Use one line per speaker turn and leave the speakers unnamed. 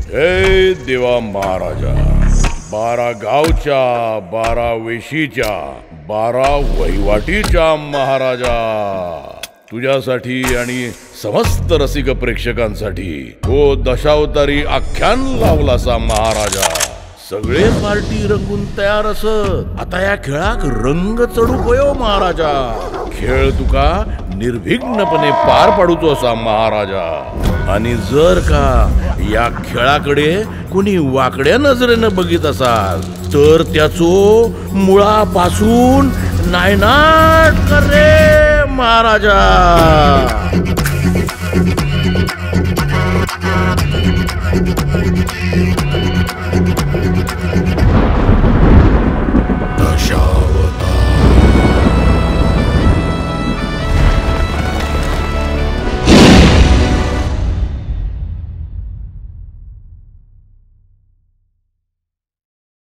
हे देवा महाराजा, 12 गावच्या, 12 वेशीच्या, 12 वहिवाटीच्या महाराजा, तुझ्यासाठी आणि समस्त रसिक प्रेक्षकांसाठी हो दशावतारी आख्यान लावलासा महाराजा. सगळे पार्टी रंगून तयार असत. आता या खेळाक रंग चढू पयो महाराजा. खेळ तुका निर्विघ्नपणे पार पाडूचो असा महाराजा. आणि जर का या खेळाकडे कोणी वाकड्या नजरेनं बघित असाल तर त्याचो मुळापासून नायनाट कर रे महाराजा.